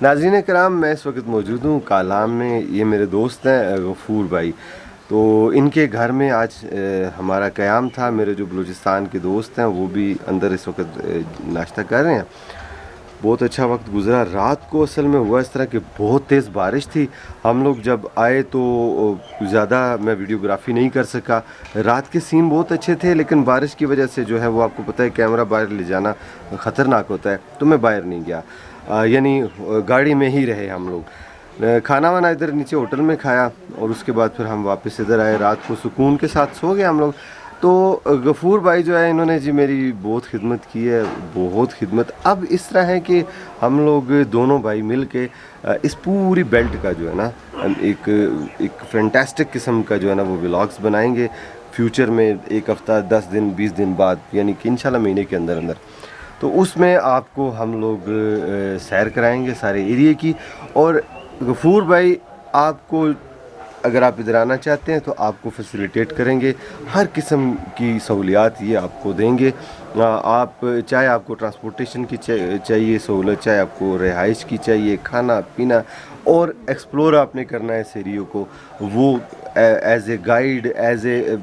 नाज़रीन कराम, मैं इस वक्त मौजूद हूँ कालाम में। ये मेरे दोस्त हैं गफ़ूर भाई। तो इनके घर में आज हमारा क़याम था। मेरे जो बलूचिस्तान के दोस्त हैं वो भी अंदर इस वक्त नाश्ता कर रहे हैं। बहुत अच्छा वक्त गुज़रा। रात को असल में हुआ इस तरह कि बहुत तेज़ बारिश थी। हम लोग जब आए तो ज़्यादा मैं वीडियोग्राफी नहीं कर सका। रात के सीन बहुत अच्छे थे, लेकिन बारिश की वजह से जो है वो आपको पता है कैमरा बाहर ले जाना ख़तरनाक होता है, तो मैं बाहर नहीं गया। यानी गाड़ी में ही रहे हम लोग। खाना वाना इधर नीचे होटल में खाया और उसके बाद फिर हम वापस इधर आए। रात को सुकून के साथ सो गए हम लोग। तो गफ़ूर भाई जो है इन्होंने जी मेरी बहुत खिदमत की है, बहुत खिदमत। अब इस तरह है कि हम लोग दोनों भाई मिल के इस पूरी बेल्ट का जो है ना एक फैंटास्टिक किस्म का जो है ना वो व्लॉग्स बनाएंगे फ्यूचर में। एक हफ़्ता 10 दिन 20 दिन बाद, यानी कि इंशाल्लाह महीने के अंदर अंदर। तो उसमें आपको हम लोग सैर कराएंगे सारे एरिए की। और गफ़ूर भाई आपको, अगर आप इधर आना चाहते हैं तो आपको फैसिलिटेट करेंगे, हर किस्म की सहूलियात ये आपको देंगे। आप चाहे आपको ट्रांसपोर्टेशन की चाहिए सहूलत, चाहे आपको रिहाइश की चाहिए, खाना पीना और एक्सप्लोर आपने करना है इस एरियो को, वो as a guide, as a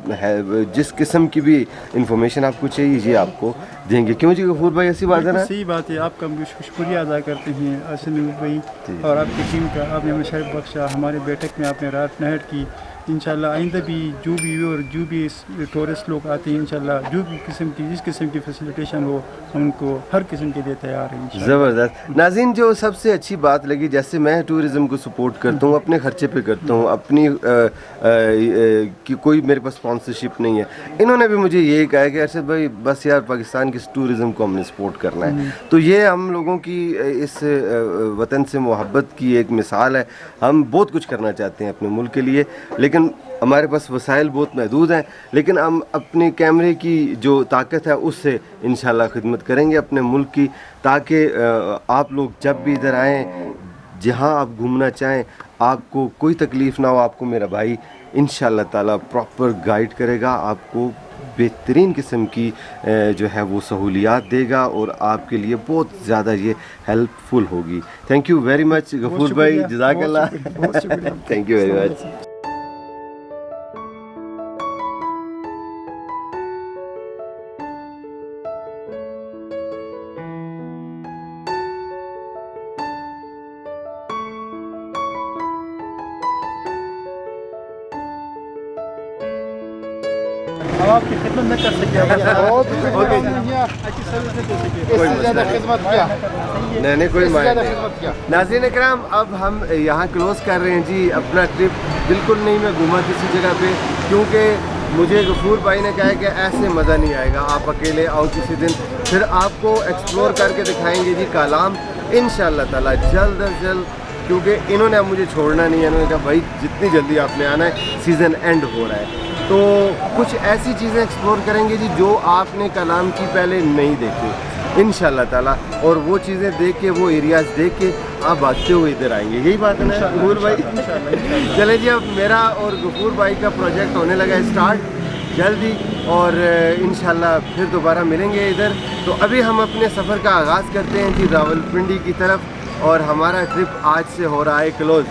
जिस किस्म की भी इंफॉर्मेशन आपको चाहिए ये आपको देंगे। क्यों जी गफूर भाई, ऐसी बात है ना? सही बात है। आपका शुक्रिया अदा करते हैं असलम भाई और आपकी टीम का। आपने हमें शर्फ बख्शा, हमारे बैठक में आपने रात नहट की। इंशाल्लाह आइंदा भी जो भी टूरिस्ट लोग आते हैं, इंशाल्लाह जो भी किस्म की जिस किस्म की फैसिलिटेशन हो हम उनको हर किस्म के लिए तैयार हैं। ज़बरदस्त। नाज़रीन, जो सबसे अच्छी बात लगी, जैसे मैं टूरिज़म को सपोर्ट करता हूँ, अपने खर्चे पे करता हूँ, अपनी कि कोई मेरे पास स्पॉन्सरशिप नहीं है। इन्होंने भी मुझे यही कहा कि अरशद भाई बस यार पाकिस्तान की टूरिज़म को हमने सपोर्ट करना है। तो ये हम लोगों की इस वतन से मोहब्बत की एक मिसाल है। हम बहुत कुछ करना चाहते हैं अपने मुल्क के लिए, लेकिन हमारे पास वसाइल बहुत महदूद हैं। लेकिन हम अपने कैमरे की जो ताकत है उससे इंशाल्लाह खिदमत करेंगे अपने मुल्क की, ताकि आप लोग जब भी इधर आएँ, जहाँ आप घूमना चाहें, आपको कोई तकलीफ़ ना हो। आपको मेरा भाई इंशाल्लाह ताला प्रॉपर गाइड करेगा, आपको बेहतरीन किस्म की जो है वो सहूलियात देगा और आपके लिए बहुत ज़्यादा ये हेल्पफुल होगी। Thank you very much Gafoor भाई, जज़ाकल्लाह। Thank you very much. हम आपकी खिदमत न कर सके, अच्छी सर्विस न दे सके। नहीं कोई नाज़रीन इकराम, अब हम यहाँ क्लोज़ कर रहे हैं जी अपना ट्रिप। बिल्कुल नहीं मैं घूमा किसी जगह पे, क्योंकि मुझे गफूर भाई ने कहा है कि ऐसे मज़ा नहीं आएगा, आप अकेले आओ किसी दिन, फिर आपको एक्सप्लोर करके दिखाएंगे जी कालाम इंशाल्लाह ताला जल्द अज जल्द। क्योंकि इन्होंने अब मुझे छोड़ना नहीं है। इन्होंने कहा भाई जितनी जल्दी आपने आना है, सीज़न एंड हो रहा है। तो कुछ ऐसी चीज़ें एक्सप्लोर करेंगे जी जो आपने कालाम की पहले नहीं देखी इंशाल्लाह ताला, और वो चीज़ें देख के, वो एरियाज़ देख के आप भागते हुए इधर आएंगे। यही बात है ना गफूर भाई? चले जी, अब मेरा और गफूर भाई का प्रोजेक्ट होने लगा स्टार्ट जल्दी, और इंशाल्लाह फिर दोबारा मिलेंगे इधर। तो अभी हम अपने सफ़र का आगाज़ करते हैं जी रावलपिंडी की तरफ, और हमारा ट्रिप आज से हो रहा है क्लोज।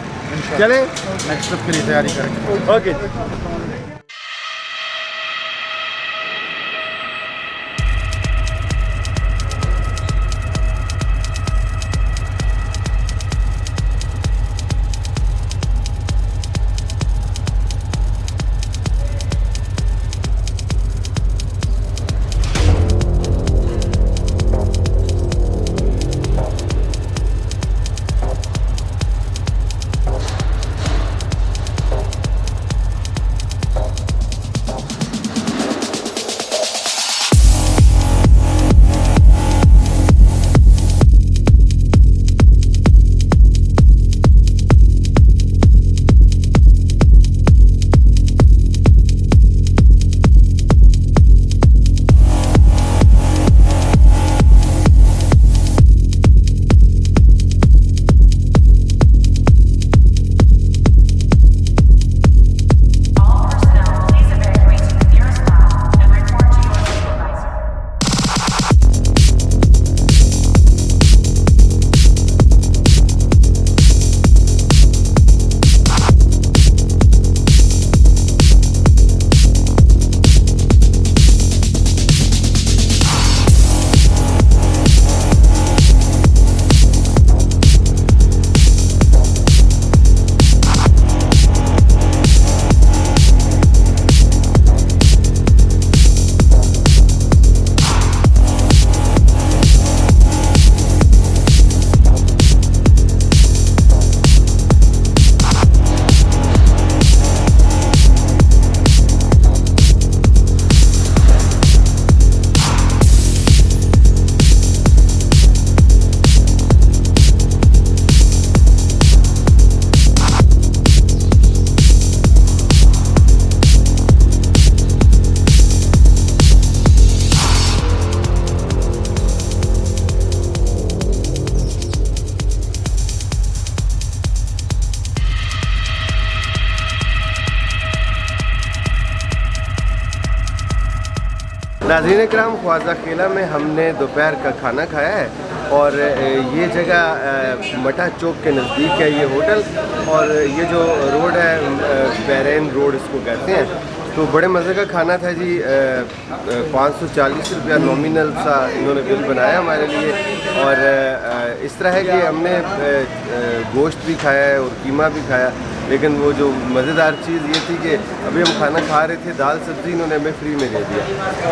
चले नेक्स्ट ट्रिप के लिए तैयारी करेंगे। ओके। नाज़रीन कराम, ख्वाजा किला में हमने दोपहर का खाना खाया है और ये जगह मटा चौक के नज़दीक है ये होटल, और ये जो रोड है बैरैन रोड इसको कहते हैं। तो बड़े मज़े का खाना था जी। 540 रुपया नॉमिनल सा इन्होंने बिल बनाया हमारे लिए, और इस तरह है कि हमने गोश्त भी खाया है और कीमा भी खाया, लेकिन वो जो मज़ेदार चीज़ ये थी कि अभी हम खाना खा रहे थे, दाल सब्ज़ी इन्होंने हमें फ्री में दे दिया,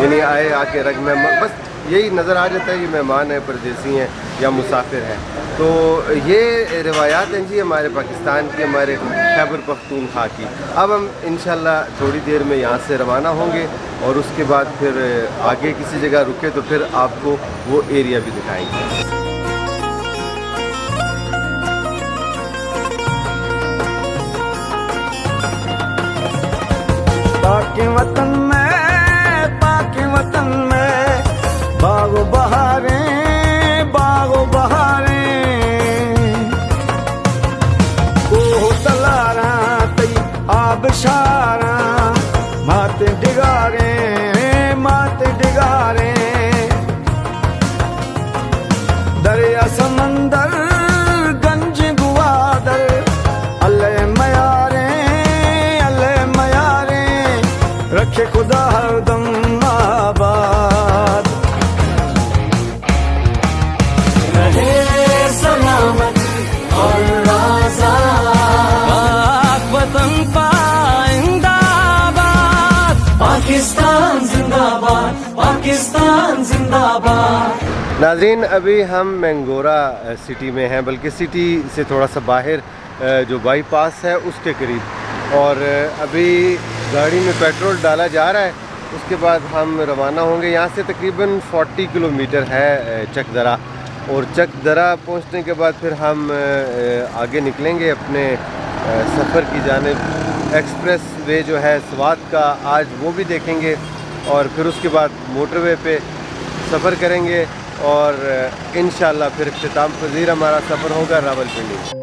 यानी आए आके रख में बस यही नज़र आ जाता है कि मेहमान हैं, परदेसी हैं या मुसाफिर हैं। तो ये रिवायात हैं जी हमारे पाकिस्तान की, हमारे खैबर पख्तूनख्वा की। अब हम इंशाल्लाह थोड़ी देर में यहाँ से रवाना होंगे और उसके बाद फिर आगे किसी जगह रुके तो फिर आपको वो एरिया भी दिखाएंगे। पाके वतन में बागो बहारे ओह तलारा तई आबशारा माते डिगारे दरिया समंदर गंज गुआदर अल्लाह मयारे रखे खुदा हरदम आबाद रहे सलामत और आज़ाद वतन पाइंदाबाद पाकिस्तान जिंदाबाद। नाज़रीन, अभी हम मैंगोरा सिटी में हैं, बल्कि सिटी से थोड़ा सा बाहर जो बाईपास है उसके करीब, और अभी गाड़ी में पेट्रोल डाला जा रहा है। उसके बाद हम रवाना होंगे। यहाँ से तकरीबन 40 किलोमीटर है चकदरा, और चकदरा पहुँचने के बाद फिर हम आगे निकलेंगे अपने सफ़र की जानिब। एक्सप्रेस वे जो है स्वात का, आज वो भी देखेंगे, और फिर उसके बाद मोटरवे पे सफ़र करेंगे, और इंशाल्लाह फिर इख्तिताम पज़ीर हमारा सफ़र होगा रावलपिंडी।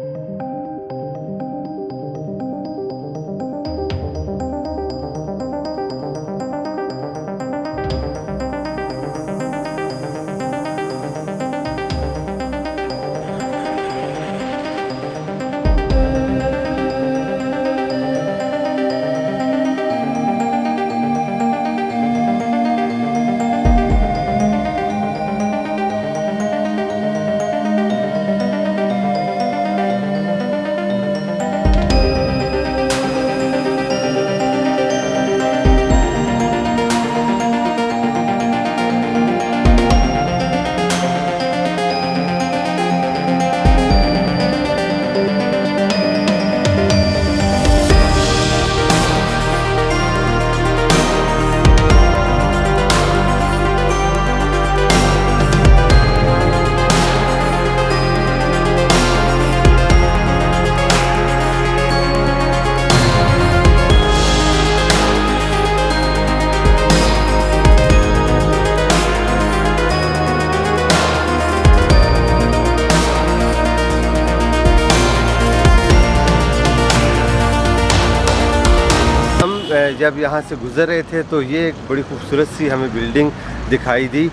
जब यहाँ से गुज़र रहे थे तो ये एक बड़ी खूबसूरत सी हमें बिल्डिंग दिखाई दी।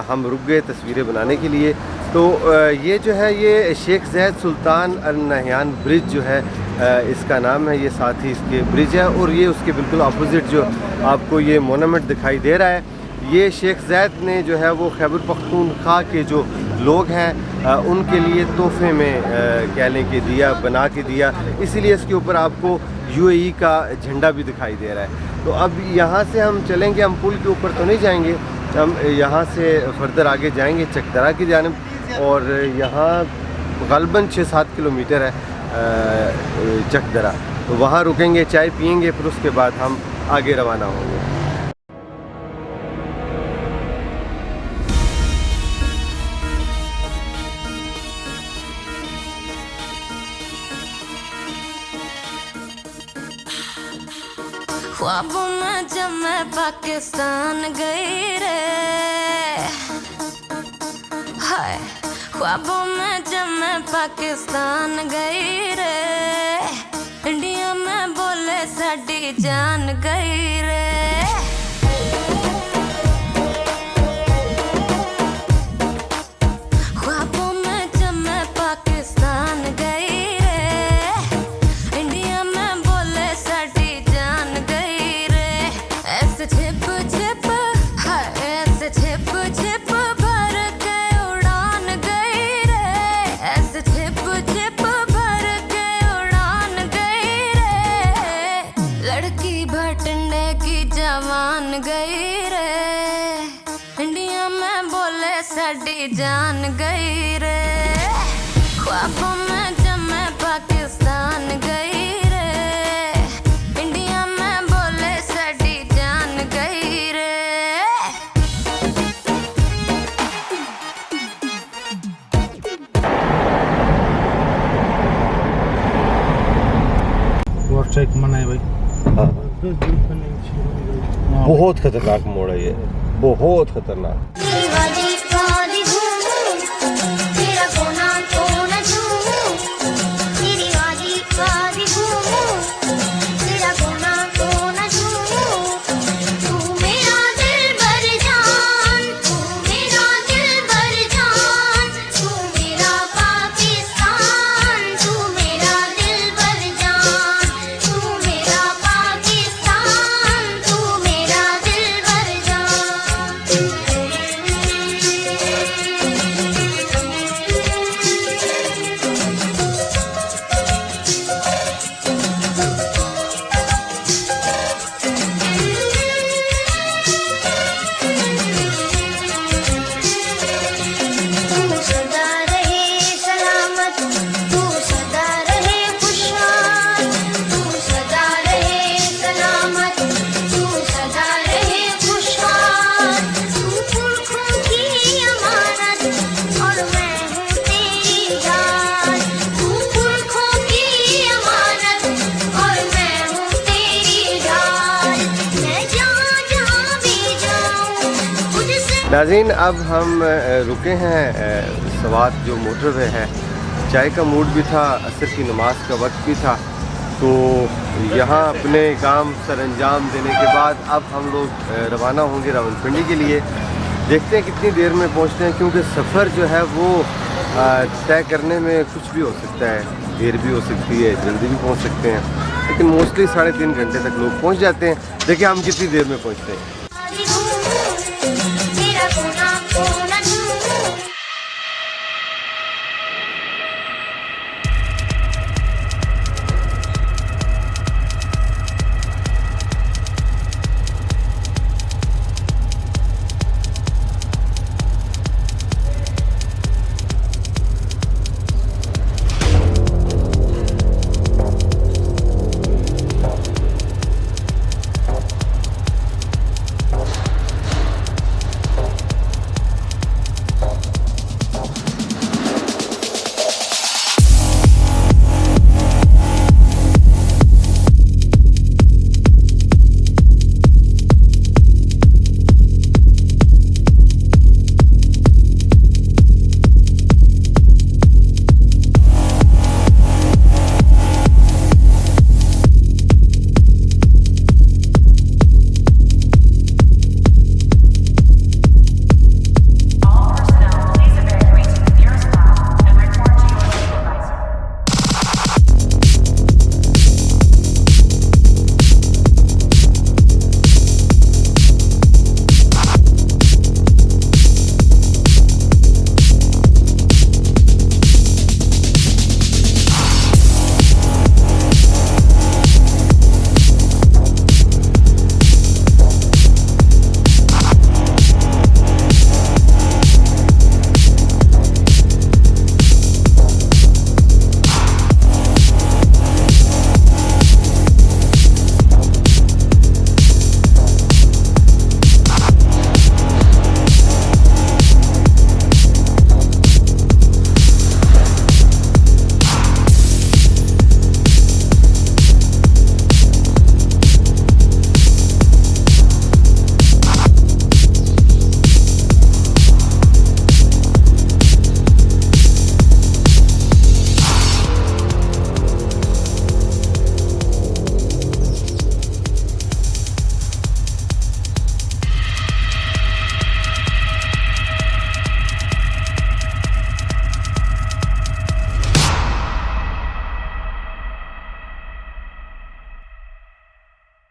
हम रुक गए तस्वीरें बनाने के लिए। तो ये जो है ये शेख ज़ैद सुल्तान अल नहयान ब्रिज जो है इसका नाम है, ये साथ ही इसके ब्रिज है, और ये उसके बिल्कुल अपोजिट जो आपको ये मोनूमेंट दिखाई दे रहा है, ये शेख ज़ैद ने जो है वो खैबर पख्तूनख्वा के जो लोग हैं उनके लिए तोहफे में कह लें कि दिया, बना के दिया, इसीलिए इसके ऊपर आपको UAE का झंडा भी दिखाई दे रहा है। तो अब यहाँ से हम चलेंगे, हम पुल के ऊपर तो नहीं जाएंगे, हम यहाँ से फर्दर आगे जाएंगे चकदरा की जानिब, और यहाँ ग़ालिबन 6-7 किलोमीटर है चकदरा। तो वहाँ रुकेंगे, चाय पियेंगे, फिर उसके बाद हम आगे रवाना होंगे। ख्वाबों में जब मैं पाकिस्तान गई रे, हाय ख्वाबों में जब मैं पाकिस्तान गई रे, इंडिया में बोले साडी जान गई रे। गई रे इंडिया में बोले साडी जान गई रे ख्वाबों में जब मैं पाकिस्तान गई रे इंडिया में बोले साडी जान गई रे ट्रैक मना है भाई। बहुत खतरनाक मोड़ है ये, बहुत खतरनाक। नाज़रीन, अब हम रुके हैं सवात जो मोटरवे है। चाय का मूड भी था, असर की नमाज का वक्त भी था, तो यहाँ अपने काम सर अंजाम देने के बाद अब हम लोग रवाना होंगे रावलपिंडी के लिए। देखते हैं कितनी देर में पहुँचते हैं, क्योंकि सफ़र जो है वो तय करने में कुछ भी हो सकता है, देर भी हो सकती है, जल्दी भी पहुँच सकते हैं, लेकिन मोस्टली 3.5 घंटे तक लोग पहुँच जाते हैं। देखिए हम कितनी देर में पहुँचते हैं।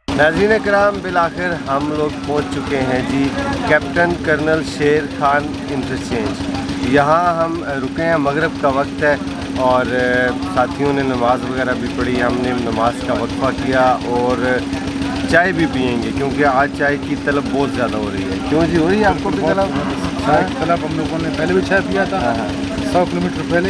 नाज़रीन कराम, बिल आखिर हम लोग पहुंच चुके हैं जी कैप्टन कर्नल शेर खान इंटरचेंज। यहाँ हम रुके हैं, मगरिब का वक्त है और साथियों ने नमाज़ वगैरह भी पढ़ी, हमने नमाज का वक्फा किया और चाय भी पियेंगे, क्योंकि आज चाय की तलब बहुत ज़्यादा हो रही है। क्यों जी, हो रही है आपको भी तलब? चाय की तलब हम लोगों ने पहले भी चाय पिया था, 100 किलोमीटर पहले।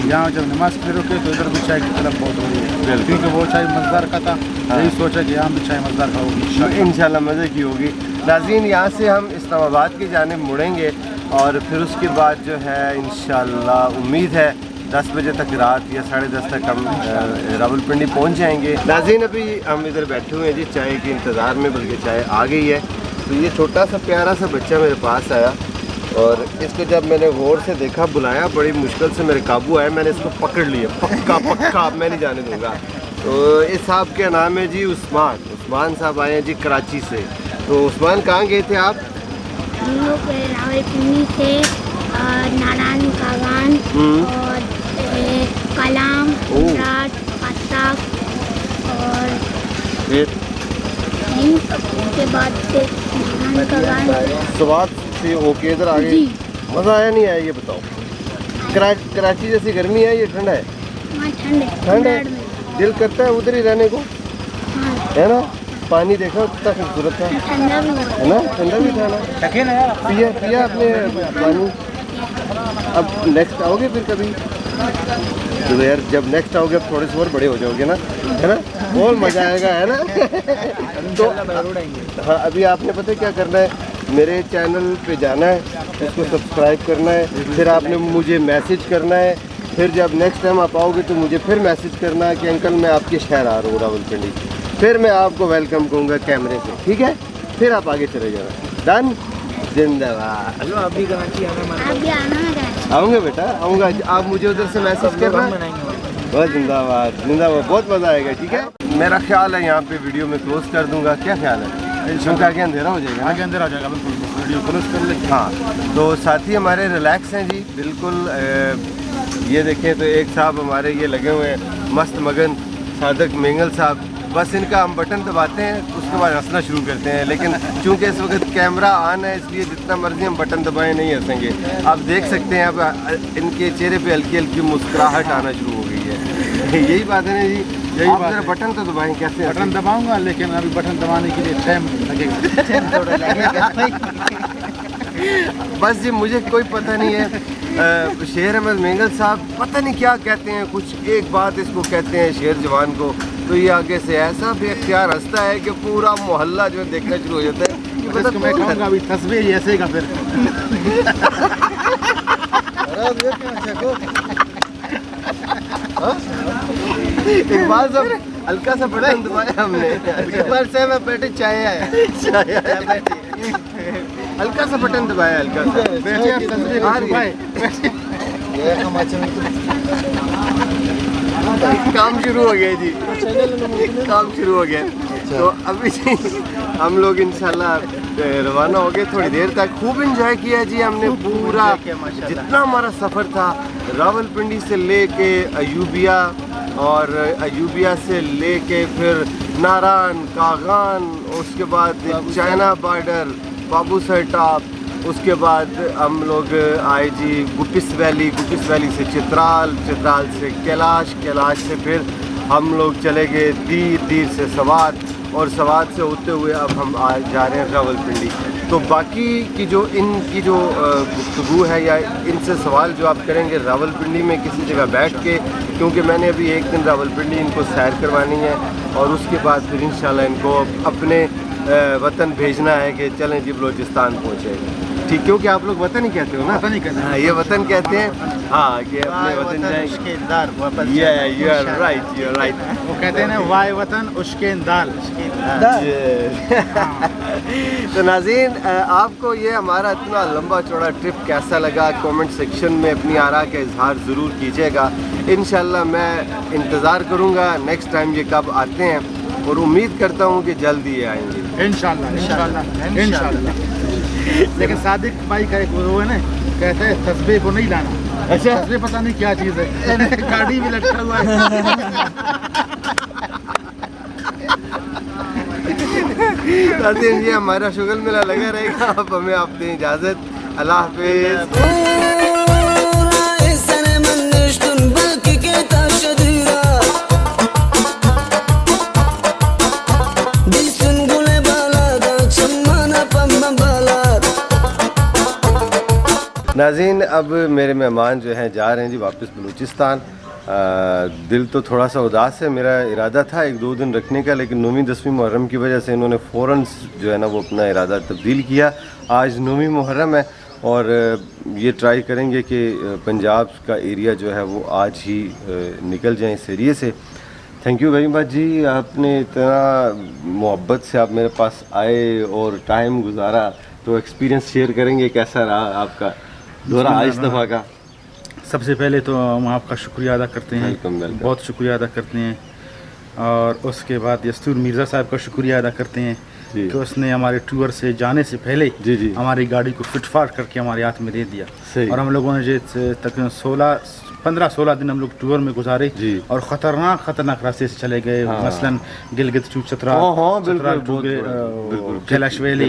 यहाँ जब नमाज के लिए रुके तो इधर भी चाय की तलब बहुत हो रही है, क्योंकि वो चाय मज़ेदार का था। यही सोचा कि यहाँ भी चाय मज़ेदार का होगी, इंशाल्लाह मज़े की होगी। नाज़रीन, यहाँ से हम इस्लामाबाद की जानिब मुड़ेंगे और फिर उसके बाद जो है इंशाल्लाह उम्मीद है 10 बजे तक रात या 10:30 तक हम रावलपिंडी पहुँच जाएंगे। नाज़रीन, अभी हम इधर बैठे हुए हैं जी चाय के इंतज़ार में, बल्कि चाय आ गई है। तो ये छोटा सा प्यारा सा बच्चा मेरे पास आया और इसको जब मैंने गौर से देखा, बुलाया, बड़ी मुश्किल से मेरे काबू आया, मैंने इसको पकड़ लिया। पक्का पक्का अब मैं नहीं जाने दूँगा। तो इस साहब का नाम है जी उस्मान साहब आए हैं जी कराची से। तो उस्मान, कहाँ गए थे आप? हम लोग रावलपिंडी से नारायण कागान और कलाम, रात, पत्ताक और फिर उसके बाद से नारायण कागान स्वाद से ओके इधर आ गए। मज़ा आया नहीं आया ये बताओ? कराची जैसी गर्मी है, ये ठंडा है? वहाँ ठंड ठंड है, है। दिल करता है उधर ही रहने को, हाँ, है ना? पानी देखो कितना खूबसूरत था, ठंडा भी है ना? ठंडा भी था ना? पिया आपने पानी? अब नेक्स्ट आओगे फिर कभी? तो यार जब नेक्स्ट आओगे अब थोड़े से और बड़े हो जाओगे ना, है ना? और मज़ा आएगा, है ना? तो हाँ, अभी आपने पता है क्या करना है? मेरे चैनल पे जाना है, उसको सब्सक्राइब करना है, फिर आपने मुझे मैसेज करना है, फिर जब नेक्स्ट टाइम आप आओगे तो मुझे फिर मैसेज करना है कि अंकल मैं आपके शहर आ रहा हूँ रावलपिंडी। फिर मैं आपको वेलकम कहूँगा कैमरे से, ठीक है? फिर आप आगे चले जाना। डन? जिंदाबाद। आप भी आना है। आऊँगा बेटा, आऊँगा। आप मुझे उधर से मैसेज करना। बहुत जिंदाबाद जिंदाबाद, बहुत मज़ा आएगा, ठीक है? मेरा ख्याल है यहाँ पे वीडियो में क्लोज कर दूँगा। क्या ख्याल है? क्योंकि आगे अंधेरा हो जाएगा। आगे अंदर आ जाएगा, बिल्कुल वीडियो क्लोज कर ले। हाँ, तो साथी हमारे रिलैक्स हैं जी बिल्कुल। ये देखें तो एक साहब हमारे ये लगे हुए हैं मस्त मगन, सादक मेंगल साहब। बस इनका हम बटन दबाते हैं उसके बाद हंसना शुरू करते हैं, लेकिन चूंकि इस वक्त कैमरा ऑन है इसलिए जितना मर्जी हम बटन दबाएं नहीं हंसेंगे। आप देख सकते हैं अब इनके चेहरे पे हल्की हल्की मुस्कुराहट आना शुरू हो गई है। यही बात है ना जी? यही आप बात जरा है। बटन तो दबाएं। कैसे बटन दबाऊंगा, लेकिन अभी बटन दबाने के लिए टाइम लगेगा। बस जी मुझे कोई पता नहीं है। शेर अहमद मेंगल साहब पता नहीं क्या कहते हैं, कुछ एक बात इसको कहते हैं शेर जवान को, तो ये आगे से ऐसा बेख्तियार हंसता है कि पूरा मोहल्ला जो है देखना शुरू हो जाता है कि पता मैं कहूँगा अभी तस्वीर ऐसे का फिर इकबाल साहब हल्का सा बटन दबाया हमने। इकबाल साहब मैं बैठे चाय आया हल्का सा बटन दबाया, हल्का सा। आ रही है। काम शुरू हो गया जी, काम शुरू हो गया। तो अभी जी हम लोग इंशाल्लाह रवाना हो गए। थोड़ी देर तक खूब इंजॉय किया जी हमने, पूरा जितना हमारा सफ़र था रावलपिंडी से लेके अयूबिया और अयूबिया से लेके फिर नारायण कागान, उसके बाद चाइना बॉर्डर, बाबूसर टॉप, उसके बाद हम लोग आए जी गुपिस वैली से चित्राल, चित्राल से कैलाश, कैलाश से फिर हम लोग चले गए तीर से सवात, और सवात से होते हुए अब हम जा रहे हैं रावलपिंडी। तो बाकी की जो इनकी जो गुफ्तगू है या इनसे सवाल जो आप करेंगे रावलपिंडी में किसी जगह बैठ के, क्योंकि मैंने अभी एक दिन रावलपिंडी इनको सैर करवानी है और उसके बाद फिर इंशाल्लाह इनको अपने वतन भेजना है कि चलें जी बलोचिस्तान पहुँचे। ठीक, क्योंकि आप लोग वतन ही कहते हो ना? वतन ही कहते हैं। हाँ, ये वतन कहते हैं। हाँ, कि अपने वतन जाएंगे। You are right. वो कहते हैं ना, वाय वतन उश्केन दाल। तो नाज़रीन, आपको ये हमारा इतना लंबा चौड़ा ट्रिप कैसा लगा कमेंट सेक्शन में अपनी आरा का इजहार ज़रूर कीजिएगा। इंशाल्लाह मैं इंतज़ार करूँगा नेक्स्ट टाइम ये कब आते हैं, और उम्मीद करता हूँ कि जल्दी ये आएंगे इंशाल्लाह। लेकिन सादिक भाई का एक वो है ना, कहते हैं तस्बीह को नहीं लाना। अच्छा, तस्बीह पता नहीं क्या चीज़ है, गाड़ी में लटका हुआ है। नाज़रीन, ये हमारा शुगल मेला लगा रहेगा। अब हमें आप दें इजाज़त। अल्लाह हाफ़िज़। Disun अब मेरे मेहमान जो हैं जा रहे हैं जी वापस बलूचिस्तान। दिल तो थोड़ा सा उदास है, मेरा इरादा था 1-2 दिन रखने का, लेकिन 9वीं 10वीं मुहर्रम की वजह से इन्होंने फ़ौरन जो है ना वो अपना इरादा तब्दील किया। आज 9वीं मुहर्रम है और ये ट्राई करेंगे कि पंजाब का एरिया जो है वो आज ही निकल जाए इस एरिए से। थैंक यू वेरी मच जी, आपने इतना मोहब्बत से आप मेरे पास आए और टाइम गुजारा, तो एक्सपीरियंस शेयर करेंगे कैसा रहा आपका दौरा आज दफ़ा का? सबसे पहले तो हम आपका शुक्रिया अदा करते हैं, वेलकम। बहुत शुक्रिया अदा करते हैं। और उसके बाद यस्तूर मिर्ज़ा साहब का शुक्रिया अदा करते हैं जी। कि उसने हमारे टूर से जाने से पहले जी। हमारी गाड़ी को फिट फाट करके हमारे हाथ में दे दिया। सही। और हम लोगों ने जो तकरीबन 15-16 दिन हम लोग टूर में गुजारे जी। और ख़तरनाक रास्ते से चले गए। मसलन गिलगित चतरा, हाँ, बिल्कुल, कैलाश वैली,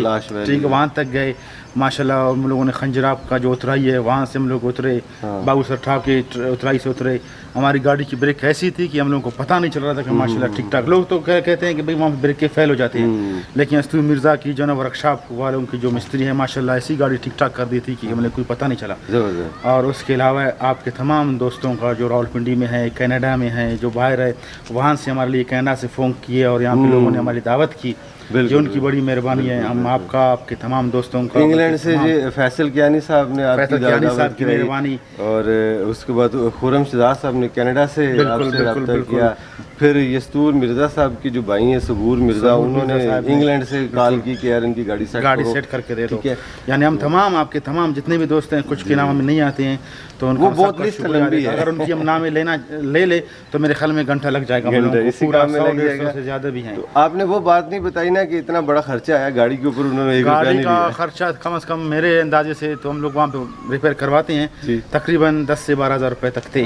ठीक है, वहाँ तक गए। माशाल्लाह हम लोगों ने खंजराब का जो उतराई है वहाँ से हम लोग उतरे, बाबू सर ठाव के उतराई से उतरे। हमारी गाड़ी की ब्रेक ऐसी थी कि हम लोगों को पता नहीं चल रहा था कि माशाल्लाह ठीक ठाक। लोग तो कहते हैं कि भाई वहाँ ब्रेक के फेल हो जाते हैं, लेकिन यस्तूर मिर्ज़ा की जो ना वर्कशॉप वालों की जो मिस्त्री है माशाल्लाह ऐसी गाड़ी ठीक ठाक कर दी थी कि हमें कोई पता नहीं चला। ज़बरदस्त। और उसके अलावा आपके तमाम दोस्तों का जो रावलपिंडी में है, कनाडा में है, जो बाहर है, वहाँ से हमारे लिए कनाडा से फ़ोन किए और यहाँ पे लोगों ने हमारी दावत की, जो उनकी बड़ी मेहरबानी है। हम आपका, आपके तमाम दोस्तों का, इंग्लैंड से जी फैसल कियानी साहब ने आपकी दावत की मेहरबानी, और उसके बाद खुरम शहजाद साहब ने कनाडा से आपसे रब्ता किया। फिर यस्तूर मिर्ज़ा साहब की जो भाई हैं सबूर मिर्ज़ा, उन्होंने इंग्लैंड से कॉल की कि यार इनकी गाड़ी सेट करके दे दो। यानी हम तमाम आपके तमाम जितने भी दोस्त हैं, कुछ के नाम हमें नहीं आते हैं तो उनको बहुत लिस्ट लंबी है। अगर उनकी हम नाम ले तो मेरे ख्याल में घंटा लग जाएगा, इसी काम में लग जाएगा। से ज़्यादा भी हैं। तो आपने वो बात नहीं बताई ना कि इतना बड़ा खर्चा आया गाड़ी के ऊपर, उन्होंने 1 रुपया नहीं गाड़ी का लिया। खर्चा कम से कम मेरे अंदाजे से तो हम लोग वहाँ पे रिपेयर करवाते हैं तकरीबन 10 से 12 हज़ार रुपये तक थे।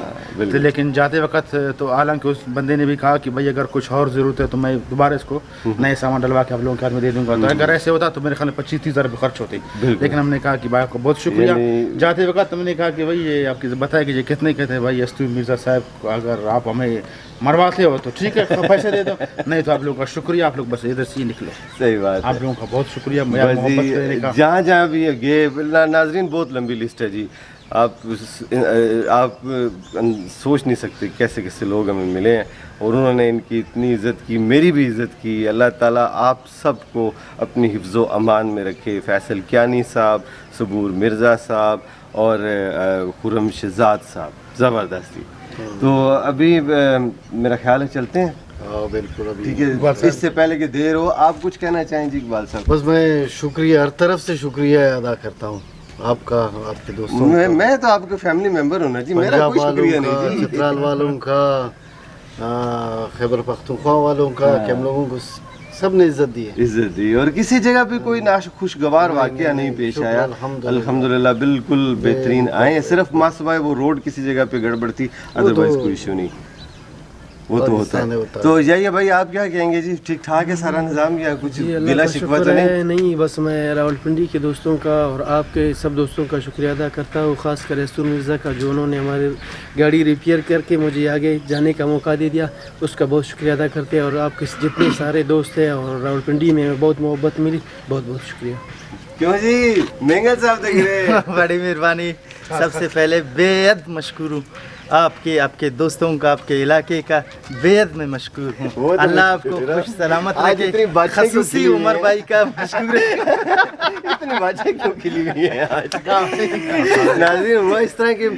तो लेकिन जाते वक्त तो हालांकि उस बंदे ने भी कहा कि भाई अगर कुछ और ज़रूरत है तो मैं दोबारा इसको नए सामान डलवा के आप लोगों के हाथ में दे दूंगा। तो अगर ऐसे होता तो मेरे ख्याल में 25-30 हज़ार रुपये खर्च होते। लेकिन हमने कहा कि भाई आपको बहुत शुक्रिया। जाते वक्त हमने कहा कि भाई ये आपकी बताया कि ये कितने कहते हैं भाई यस्तूर मिर्ज़ा साहब, अगर आप हमें मरवाते हो तो ठीक है पैसे दे दो, नहीं तो आप लोगों का शुक्रिया, आप लोग बस इधर से ही निकलो। सही बात, आप लोगों का बहुत शुक्रिया। जहाँ जहाँ भी गए नाजरीन, बहुत लंबी लिस्ट है जी। आप सोच नहीं सकते कैसे कैसे लोग हमें मिले हैं और उन्होंने इनकी इतनी इज़्ज़त की, मेरी भी इज़्ज़त की। अल्लाह ताला आप सबको अपनी हिफ्ज़ व अमान में रखे। फैसल कियानी साहब, सबूर मिर्ज़ा साहब और खुरम शहजाद साहब, ज़बरदस्ती। तो अभी मेरा ख्याल है चलते हैं। बिल्कुल, अभी ठीक है, इससे पहले कि देर हो, आप कुछ कहना चाहें जी इकबाल साहब? बस मैं शुक्रिया, हर तरफ से शुक्रिया अदा करता हूँ आपका, आपके दोस्तों का। मैं तो आपके फैमिली मेंबर हूँ ना जी, मेरा कोई शुक्रिया नहीं जी। चित्राल वालों का, खैबर पख्तूनख्वा वालों का, कि हम लोगों को सब ने इज्जत दी और किसी जगह पे कोई नाखुशगवार वाकया नहीं पेश आया। अल्हम्दुलिल्लाह बिल्कुल बेहतरीन आए। सिर्फ मासवाए वो रोड किसी जगह पे गड़बड़ थी, अदरवाइज कोई इशू नहीं। वो तो होता है। तो यही है भाई, आप क्या कहेंगे जी? ठीक ठाक है सारा निज़ाम या कुछ गिला शिकवा तो नहीं? बस मैं रावलपिंडी के दोस्तों का और आपके सब दोस्तों का शुक्रिया अदा करता हूँ, ख़ासकर यस्तूर मिर्ज़ा का जो उन्होंने हमारी गाड़ी रिपेयर करके मुझे आगे जाने का मौका दे दिया, उसका बहुत शुक्रिया अदा करते हैं। और आपके जितने सारे दोस्त हैं और रावलपिंडी में बहुत मोहब्बत मिली, बहुत बहुत शुक्रिया। क्यों जी मेंगल साहब देख रहे बड़ी मेहरबानी। सबसे पहले बेहद मशकूर हूँ आपके दोस्तों का, आपके इलाके का बेहद मैं मशकूर हूँ। अल्लाह आपको खुश सलामत रखे। खसूसी उमर भाई का मशकूर है। इतनी बातें क्यों खिली हुई है आज? नाज़रीन हुआ इस तरह कि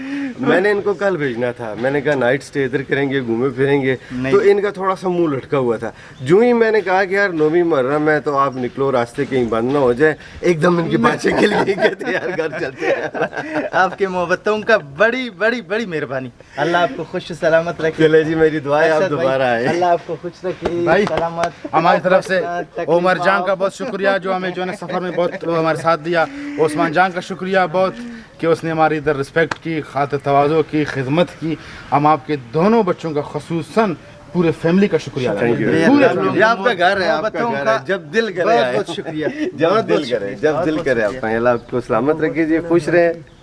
मैंने इनको कल भेजना था, मैंने कहा नाइट स्टे इधर करेंगे, घूमे फिरेंगे, तो इनका थोड़ा सा मुंह लटका हुआ था। जो ही मैंने कहा कि यार 9वीं मुहर्रम है तो आप निकलो, रास्ते कहीं बंद ना हो जाए, एकदम इनकी बातें खिल गई, कहते यार घर चलते हैं। आपके मोहब्बतों का बड़ी बड़ी बड़ी मेहरबानी। अल्लाह आपको खुश सलामत रखे। चले जी, मेरी दुआ है आप दोबारा आए। अल्लाह आपको खुश रखे भाई। सलामत। हमारी तरफ से उमर जान का बहुत शुक्रिया जो हमें जो है सफ़र में बहुत हमारे साथ दिया। उस्मान जान का शुक्रिया बहुत कि उसने हमारी इधर रिस्पेक्ट की, खातिर तवाज़ो की, खिदमत की। हम आपके दोनों बच्चों का खुसूसन पूरे फैमिली का शुक्रिया अदा करते हैं। ये आपका घर है, आपका घर है, जब दिल करे आए। बहुत शुक्रिया। जब दिल करे अल्लाह आपको सलामत रखे जी, खुश रहे।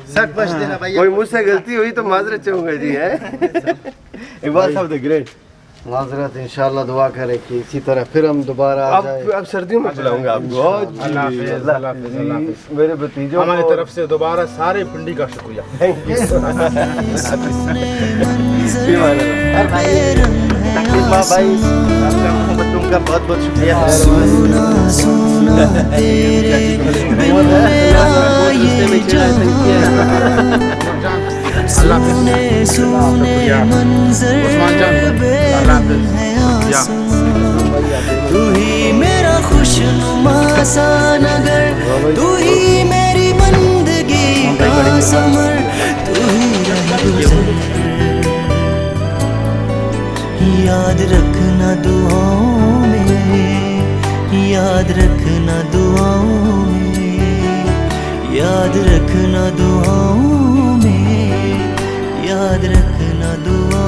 बच देना भाई। कोई मुझसे गलती हुई तो माजरत चाहूंगा जी है। इकबाल साहब द ग्रेट। माजरत इंशाल्लाह दुआ करें कि इसी तरह फिर हम दोबारा आ जाए। अब सर्दियों में बुलाऊंगा आपको। अल्लाह हाफिज़, अल्लाह हाफिज़, अल्लाह हाफिज़। मेरे भतीजों हमारी तरफ से दोबारा सारे पिंडी का शुक्रिया। भाई आपका मोहब्बतों का बहुत बहुत शुक्रिया। सुने सुने मंजर तू ही मेरा खुशनुमा सा नगर, तू ही मेरी बंदगी का समर, तू ही रहगुजर। याद रखना दुआओं में, याद रखना दुआओं में, याद रखना दुआओं में, याद रखना दुआ